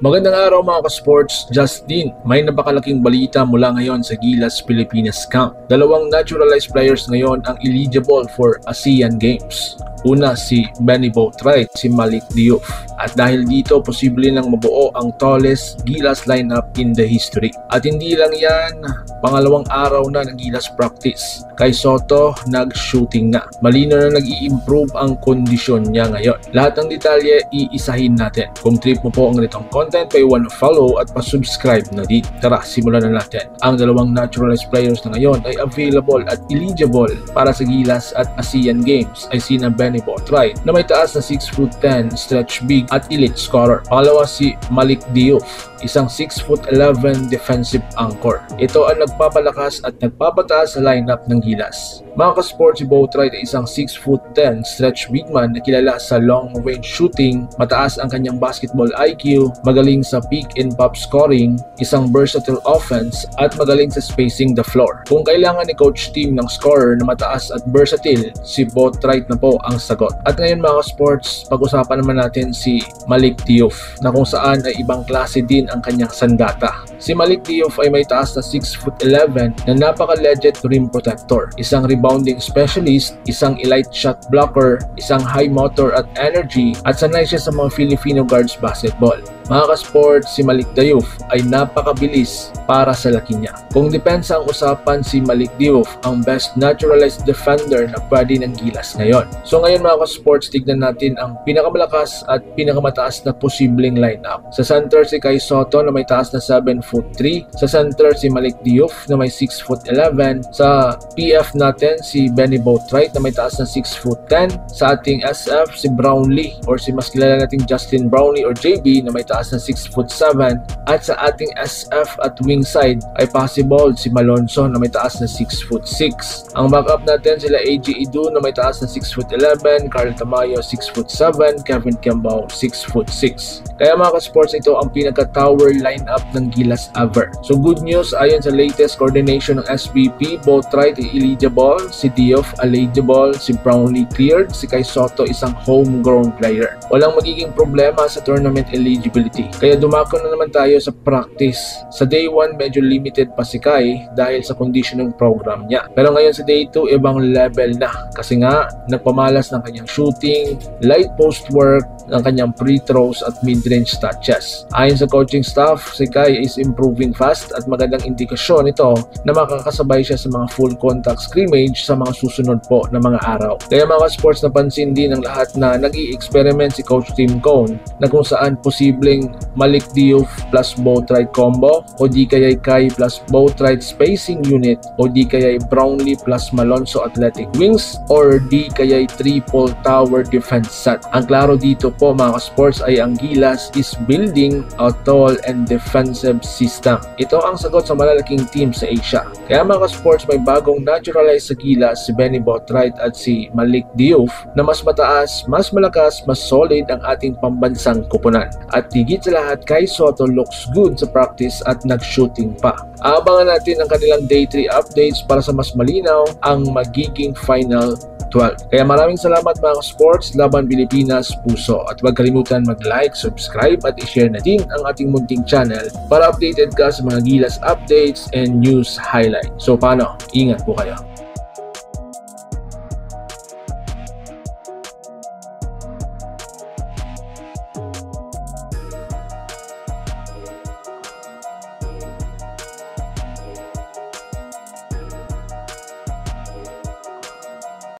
Magandang araw mga ka-sports, Justin. May napakalaking balita mula ngayon sa Gilas Pilipinas Camp. Dalawang naturalized players ngayon ang eligible for ASEAN Games. Una si Benny Boatwright, si Malik Diouf. At dahil dito, posible nang mabuo ang tallest Gilas lineup in the history. At hindi lang yan, pangalawang araw na ng Gilas practice. Kay Soto, nag-shooting na. Malino na nag-i-improve ang kondisyon niya ngayon. Lahat ng detalye, iisahin natin. Kung trip mo po ang ganitong content, pa-follow at pa-subscribe na din. Tara, simulan na natin. Ang dalawang naturalized players na ngayon ay available at eligible para sa Gilas at ASEAN Games ay sina Benny Boatwright na may taas na 6'10", stretch big at elite scorer. Pangalawa si Malik Diouf, isang 6'11" defensive anchor. Ito ang nagpapalakas at nagpapataas sa lineup ng Gilas. Mga ka-sports, si Boatwright ay isang 6'10" stretch big man na kilala sa long range shooting, mataas ang kanyang basketball IQ, magaling sa pick and pop scoring, isang versatile offense at magaling sa spacing the floor. Kung kailangan ni Coach Tim ng scorer na mataas at versatile, si Boatwright na po ang sagot. At ngayon mga ka-sports, pag-usapan naman natin si Malik Diouf na kung saan ay ibang klase din ang kanyang sandata. Si Malik Diouf ay may taas na 6'11" na napaka-legit rim protector, isang rebounding specialist, isang elite shot blocker, isang high motor at energy at sanay siya sa mga Filipino guards basketball. Mga ka-sports, si Malik Diouf ay napakabilis para sa laki niya. Kung depensa ang usapan, si Malik Diouf ang best naturalized defender na pwede ng Gilas ngayon. So ngayon mga ka-sports, tignan natin ang pinakamalakas at pinakamataas na posibleng lineup. Sa center si Kai Soto na may taas na 7'3", sa center si Malik Diouf na may 6'11", sa PF natin si Benny Boatwright na may taas na 6'10", sa ating SF si Brownlee or si mas kilala nating Justin Brownlee or JB na may taas na 6'7", at sa ating SF at wing side ay possible si Malonzo na may taas na 6'6". Ang backup natin sila AJ Idu na may taas na 6'11", Carl Tamayo 6'7", Kevin Kembao 6'6". Kaya mga ka-sports, ito ang pinaka-tower lineup ng Gilas ever. So good news, ayon sa latest coordination ng SBP, Boatwright ay eligible, si Diouf eligible, si Brownlee cleared, si Kai Soto isang homegrown player. Walang magiging problema sa tournament eligibility. Kaya dumako na naman tayo sa practice. Sa day 1, medyo limited pa si Kai dahil sa conditioning program niya. Pero ngayon sa day 2, ibang level na. Kasi nga, nagpamalas ng kanyang shooting, light post work, ng kanyang free throws at mid-range touches. Ayon sa coaching staff, si Kai is improving fast at magandang indikasyon ito na makakasabay siya sa mga full contact scrimmage sa mga susunod po na mga araw. Kaya mga sports, napansin din ng lahat na nag-i-experiment si Coach Tim Cone na kung saan posibleng Malik Diouf plus Boatwright combo o di kaya'y Kai plus Boatwright spacing unit o di kaya'y Brownlee plus Malonzo athletic wings or di kaya'y triple tower defense set. Ang klaro dito po mga sports ay ang Gilas is building a tall and defensive system. Ito ang sagot sa malalaking team sa Asia. Kaya mga sports, may bagong naturalized sa Gilas si Benny Boatwright at si Malik Diouf na mas mataas, mas malakas, mas solid ang ating pambansang kupunan. At higit sa lahat, Kai Soto looks good sa practice at nag-shooting pa. Aabangan natin ang kanilang day 3 updates para sa mas malinaw ang magiging final 12. Kaya maraming salamat mga sports, Laban Pilipinas Puso. At huwag kalimutan mag-like, subscribe at i-share na din ang ating munting channel para updated ka sa mga Gilas updates and news highlights. So paano? Ingat po kayo.